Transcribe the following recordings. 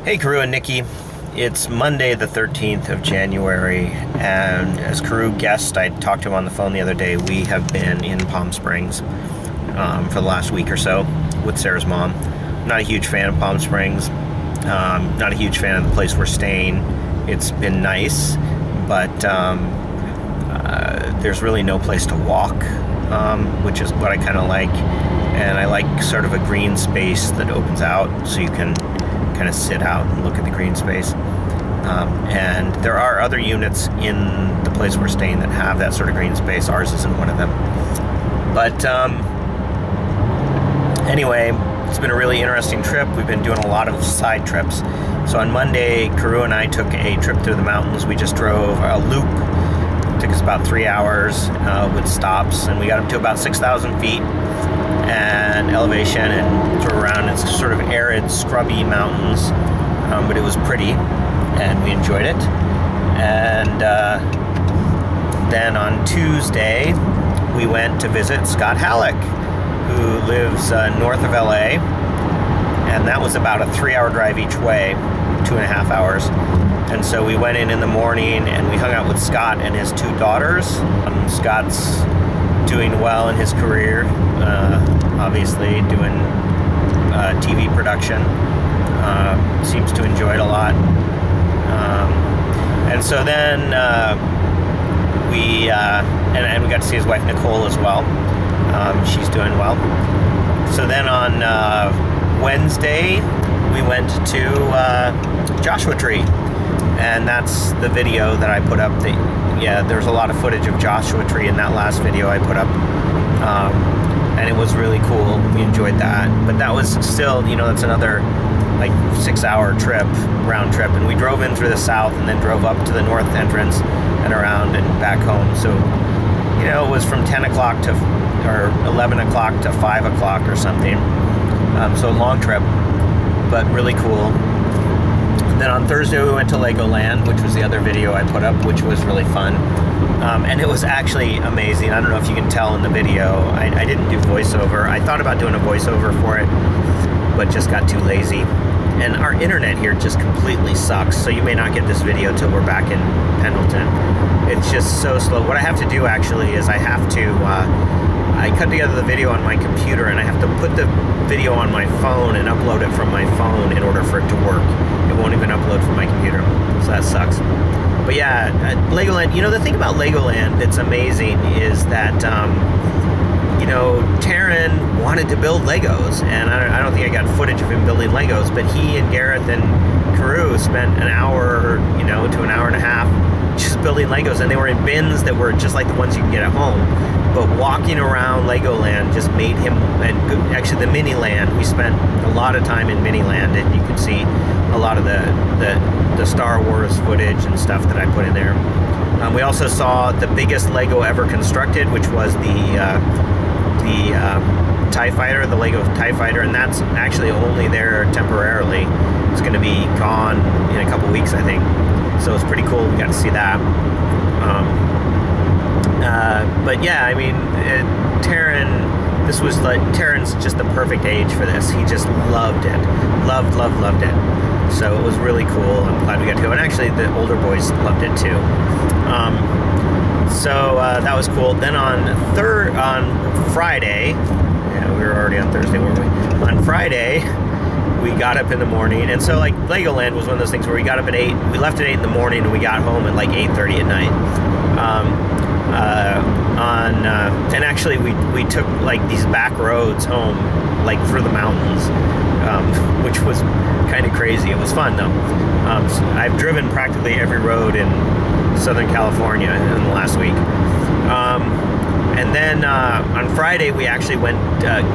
Hey, Karu and Nikki. It's Monday, the 13th of January, and as Karu guessed, I talked to him on the phone the other day. We have been in Palm Springs for the last week or so with Sarah's mom. Not a huge fan of Palm Springs. Not a huge fan of the place we're staying. It's been nice, but there's really no place to walk, which is what I kind of like. And I like sort of a green space that opens out so you can kind of sit out and look at the green space. And there are other units in the place we're staying that have that sort of green space. Ours isn't one of them. But anyway, it's been a really interesting trip. We've been doing a lot of side trips. So on Monday, Karu and I took a trip through the mountains. We just drove a loop. It took us about 3 hours with stops, and we got up to about 6,000 feet and elevation and drove around. It's sort of arid, scrubby mountains, but it was pretty, and we enjoyed it. And then on Tuesday, we went to visit Scott Halleck, who lives north of LA, and that was about a 3-hour drive each way, 2.5 hours. And so we went in the morning and we hung out with Scott and his 2 daughters. Scott's doing well in his career, obviously doing TV production. Seems to enjoy it a lot. And so then we got to see his wife Nicole as well. She's doing well. So then on Wednesday, we went to Joshua Tree, and that's the video that I put up. There's a lot of footage of Joshua Tree in that last video I put up, and it was really cool. We enjoyed that, but that was still, that's another like 6-hour trip, round trip, and we drove in through the south and then drove up to the north entrance and around and back home. So it was from 10 o'clock to or 11 o'clock to 5 o'clock or something. So a long trip, but really cool. Then on Thursday we went to Legoland, which was the other video I put up, which was really fun. And it was actually amazing. I don't know if you can tell in the video, I didn't do voiceover. I thought about doing a voiceover for it, but just got too lazy. And our internet here just completely sucks, so you may not get this video till we're back in Pendleton. It's just so slow. What I have to do actually is I have to, I cut together the video on my computer, and I have to put the video on my phone and upload it from my phone in order for it to work. It won't even upload from my computer, so that sucks. But yeah, Legoland, the thing about Legoland that's amazing is that, Taryn wanted to build Legos, and I don't think I got footage of him building Legos, but he and Gareth and Karu spent an hour, to an hour and a half just building Legos, and they were in bins that were just like the ones you can get at home. But walking around Legoland just made him, and actually the Miniland, we spent a lot of time in Miniland, and you could see a lot of the Star Wars footage and stuff that I put in there. We also saw the biggest Lego ever constructed, which was the TIE Fighter, the Lego TIE Fighter, and that's actually only there temporarily. It's going to be gone in a couple weeks, I think. So it's pretty cool. We got to see that. But yeah, Taryn's just the perfect age for this. He just loved it. Loved it. So it was really cool. I'm glad we got to go. And actually, the older boys loved it too. So that was cool. Then on Friday, we were already on Thursday, weren't we? On Friday, we got up in the morning, and so like Legoland was one of those things where we got up at 8, we left at 8 in the morning, and we got home at like 8:30 at night. And actually we took like these back roads home, like through the mountains, which was kind of crazy. It was fun though. So I've driven practically every road in Southern California in the last week. And then on Friday we actually went,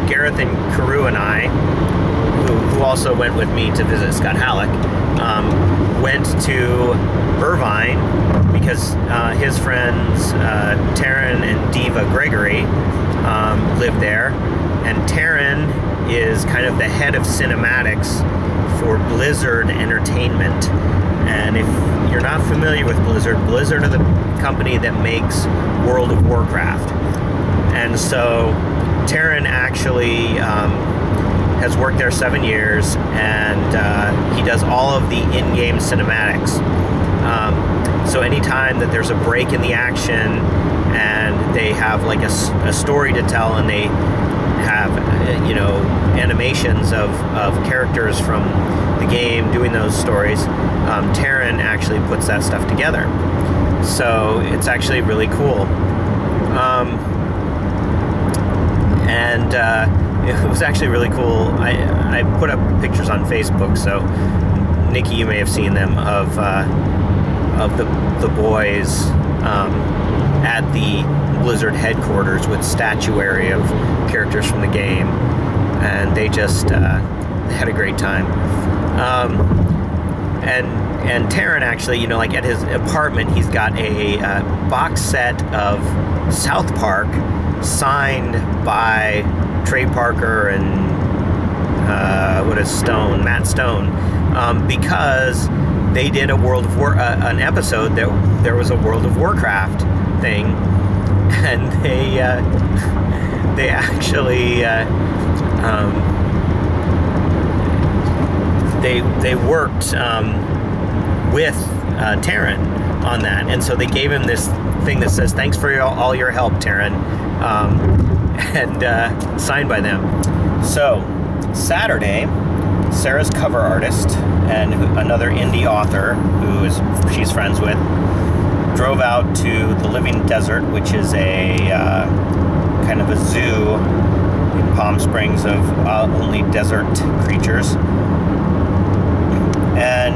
Gareth and Karu and I, who also went with me to visit Scott Halleck, went to Irvine because his friends Taryn and Diva Gregory live there, and Taryn is kind of the head of cinematics for Blizzard Entertainment. And if you're not familiar with Blizzard are the company that makes World of Warcraft. And so Taryn actually has worked there 7 years, and he does all of the in-game cinematics. So anytime that there's a break in the action and they have like a story to tell, and they have animations of characters from the game doing those stories, Taron actually puts that stuff together. So it's actually really cool. And it was actually really cool. I put up pictures on Facebook, so Nikki, you may have seen them, of the boys at the Blizzard headquarters with statuary of characters from the game, and they just had a great time. And Taron actually, like at his apartment, he's got a box set of South Park signed by Trey Parker and Matt Stone, because they did an episode that there was a World of Warcraft thing, and they actually they worked with Taron on that, and so they gave him this thing that says "Thanks for all your help, Taron," and signed by them. So Saturday, Sarah's cover artist and another indie author she's friends with drove out to the Living Desert, which is a kind of a zoo in Palm Springs of only desert creatures. And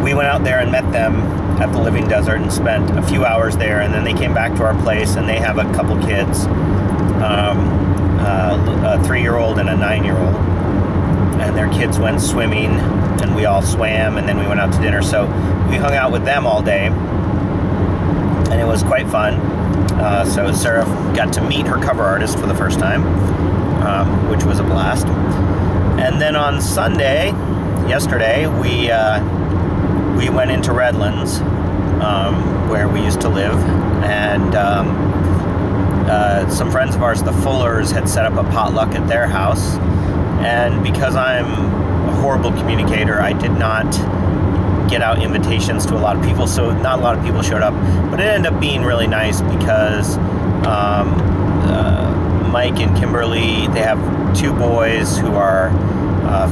we went out there and met them at the Living Desert and spent a few hours there, and then they came back to our place, and they have a couple kids, a 3-year-old and a 9-year-old, and their kids went swimming, and we all swam, and then we went out to dinner. So we hung out with them all day, and it was quite fun. So Sarah got to meet her cover artist for the first time, which was a blast. And then on Sunday, yesterday, we went into Redlands, where we used to live, and some friends of ours, the Fullers, had set up a potluck at their house. And because I'm a horrible communicator, I did not get out invitations to a lot of people, so not a lot of people showed up. But it ended up being really nice because Mike and Kimberly, they have 2 boys who are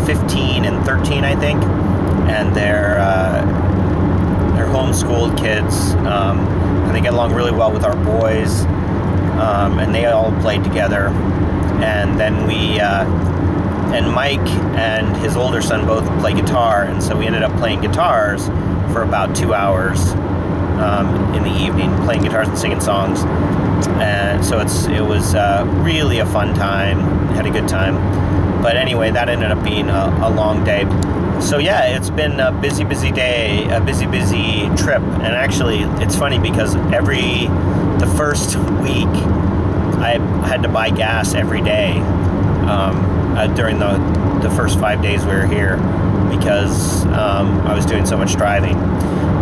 15 and 13, I think, and they're homeschooled kids, and they get along really well with our boys, and they all played together. And then and Mike and his older son both play guitar, and so we ended up playing guitars for about 2 hours in the evening, playing guitars and singing songs. And so it was really a fun time. Had a good time. But anyway, that ended up being a long day. So yeah, it's been a busy day, a busy trip. And actually, it's funny because the first week, I had to buy gas every day during the first 5 days we were here, because I was doing so much driving.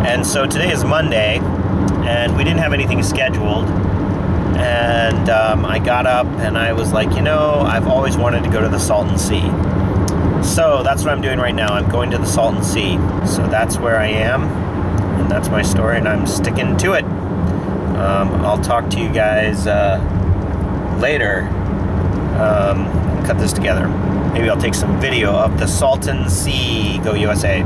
And so today is Monday, and we didn't have anything scheduled. And I got up and I was like, I've always wanted to go to the Salton Sea. So that's what I'm doing right now. I'm going to the Salton Sea. So that's where I am, and that's my story, and I'm sticking to it. I'll talk to you guys later. Cut this together. Maybe I'll take some video of the Salton Sea. Go USA.